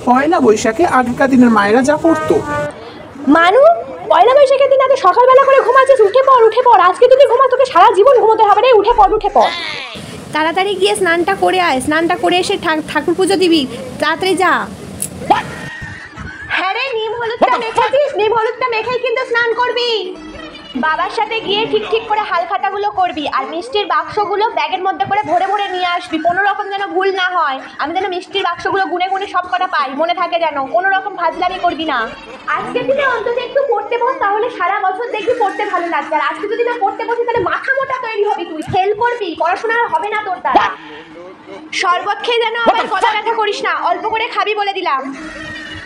পয়লা বৈশাখে আগেকার দিনের মায়েরা যা করতো। মানু, পয়লা বৈশাখের দিন আগে সকালবেলা করে ঘুমাচ্ছিস, উঠে পড়। আজকে যদি ঘুমা তোকে সারা জীবন ঘুমোতে হবে রে। উঠে পড়। তাড়াতাড়ি গিয়ে স্নানটা করে আয়, স্নানটা করে এসে ঠাকুর পুজো দিবি, তাড়াতাড়ি যা। হ্যাঁ রে, নিম হলুদটা মেখেছিস? নিম হলুদটা মেখেই কিন্তু স্নান করবি। বাবার সাথে গিয়ে ঠিক করে হালখাতাগুলো করবি, আর মিষ্টির বাক্সগুলো ব্যাগের মধ্যে করে ভরে নিয়ে আসবি। কোনো রকম যেন ভুল না হয়। আমি যেন মিষ্টির বাক্সগুলো গুনে সব কটা পাই, মনে থাকে যেন। কোনো রকম ফাজলামি করবি না। আজকে থেকে অন্তত একটু পড়তে বস, তাহলে সারা বছর দেখবি পড়তে ভালো লাগবে। আর আজকে যদি না পড়তে বসি তাহলে মাথা মোটা তৈরি হবি তুই, ফেল করবি, পড়াশোনা হবে না তোর দ্বারা। শরবত খেয়ে যেন আবার গলা ব্যথা করিস না, অল্প করে খাবি বলে দিলাম।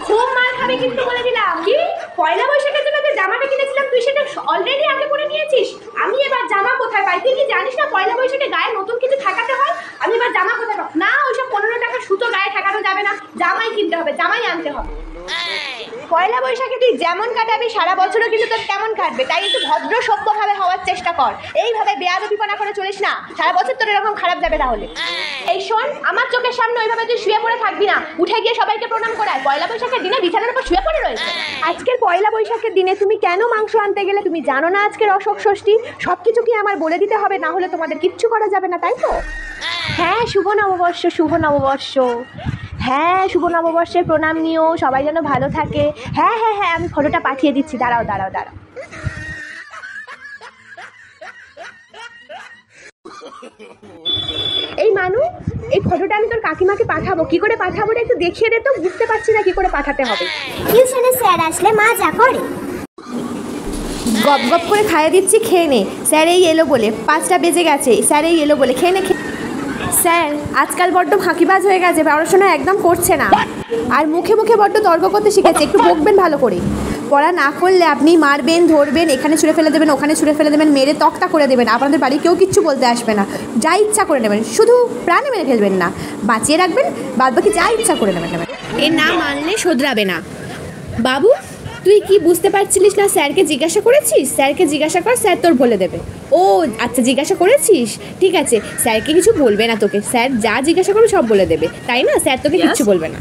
খুব মার খাবি কিন্তু বলে দিলাম। কি পয়লা বৈশাখের জন্য যে জামাটা কিনেছিলাম তুই সেটা অলরেডি আগে পরে নিয়েছিস? আমি এবার জামা কোথায় পাই? তুই কি জানিস না পয়লা বৈশাখে গায়ে নতুন কিছু ঠাকাতে হয়? আমি এবার জামা কোথায় পাবো? না, ওইসব 15 টাকা সুতো গায়ে ঠাকানো যাবে না, জামাই কিনতে হবে, জামাই আনতে হবে। পয়লা বৈশাখে তুই যেমন কাটাবি সারা বছরও কিন্তু তোর তেমন কাটবে। তাই একটু ভদ্র সভ্যভাবে হওয়ার চেষ্টা কর। এইভাবে বেয়াদবিপনা করে চলিস না, সারা বছর তোর এরকম খারাপ যাবে তাহলে। এই শোন, আমার চোখের সামনে ওইভাবে তুই শুয়ে পড়ে থাকবি না, উঠে গিয়ে সবাইকে প্রণাম করায়। পয়লা বৈশাখের দিনে বিছানার উপর শুয়ে পড়ে রয়েছে। আজকের পয়লা বৈশাখের দিনে তুমি কেন মাংস আনতে গেলে? তুমি জানো না আজকের অশোক ষষ্ঠী? সবকিছু কি আমার বলে দিতে হবে? না হলে তোমাদের কিচ্ছু করা যাবে না, তাই তো? হ্যাঁ, শুভ নববর্ষ। হ্যাঁ, শুভ নববর্ষের প্রণাম নিও, সবাই যেন ভালো থাকে। হ্যাঁ, আমি ফটোটা পাঠিয়ে দিচ্ছি, দাঁড়াও। এই মানু, এই ফটোটা আমি তোর কাকিমাকে পাঠাবো। কি করে পাঠাবো রে, একটু দেখিয়ে দে তো, বুঝতে পারছি না কি করে পাঠাতে হবে। টিউশনে স্যার আসলে মা যা করে গপ করে খাইয়ে দিচ্ছি, খেয়ে নে। স্যার এই এলো বলে, 5টা বেজে গেছে, স্যার এই এলো বলে খেয়ে নে। স্যার আজকাল বড্ড ফাঁকিবাজ হয়ে গেছে, পড়াশোনা একদম করছে না, আর মুখে বড্ড তর্ক করতে শিখেছে। একটু বকবেন ভালো করে। পড়া না করলে আপনি মারবেন, ধরবেন, এখানে ছুঁড়ে ফেলে দেবেন, ওখানে ছুঁড়ে ফেলে দেবেন, মেরে তক্তা করে দেবেন। আপনাদের বাড়ি কেউ কিচ্ছু বলতে আসবে না, যা ইচ্ছা করে নেবেন, শুধু প্রাণে মেরে ফেলবেন না, বাঁচিয়ে রাখবেন, বাদবাকি যা ইচ্ছা করে নেবেন। এ না মানলে শোধরাবে না। বাবু, তুই কি বুঝতে পারছিলিস না? স্যারকে জিজ্ঞাসা করেছিস? স্যারকে জিজ্ঞাসা কর, স্যার তোর বলে দেবে। ও আচ্ছা, জিজ্ঞাসা করেছিস, ঠিক আছে। স্যারকে কিছু বলবে না তোকে, স্যার যা জিজ্ঞাসা করবে সব বলে দেবে, তাই না? স্যার তোকে কিচ্ছু বলবে না।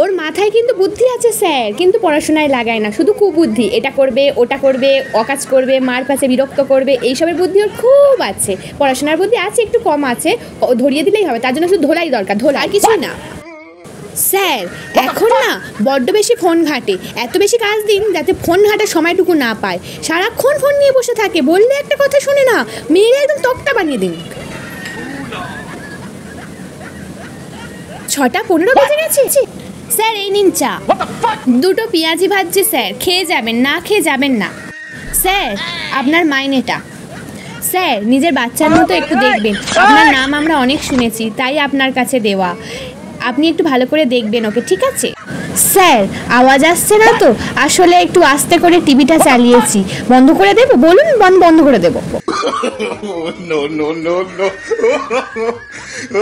ওর মাথায় কিন্তু বুদ্ধি আছে স্যার, কিন্তু পড়াশোনায় লাগায় না, শুধু কুবুদ্ধি। এটা করবে, ওটা করবে, অকাজ করবে, মার কাছে বিরক্ত করবে, এইসবের বুদ্ধি ওর খুব আছে। পড়াশোনার বুদ্ধি আছে, একটু কম আছে, ধরিয়ে দিলেই হবে। তার জন্য শুধু ধোলাই দরকার, আর কিছুই না। স্যার এখন না বড্ড বেশি ফোন ঘাটে, এত বেশি কাজ দিন যাতে ফোন ঘাটার সময়টুকু না পায়। সারাক্ষণ ফোন নিয়ে বসে থাকে, বললে একটা কথা শোনে না, মেরে একদম তক্তা বানিয়ে দিন। 6:15 বেজে গেছে। স্যার এই নিন চা, 2টো পেঁয়াজি ভাজছে স্যার, খেয়ে যাবেন, না খেয়ে যাবেন না। স্যার আপনার মাইনেটা। স্যার নিজের বাচ্চার মতো একটু দেখবেন, আপনার নাম আমরা অনেক শুনেছি, তাই আপনার কাছে দেওয়া। আপনি একটু ভালো করে দেখবেন ওকে, ঠিক আছে? স্যার আওয়াজ আসছে না তো, আসলে একটু আস্তে করে টিভিটা চালিয়েছি। বন্ধ করে দেবো? বলুন, বন্ধ করে দেবো। No.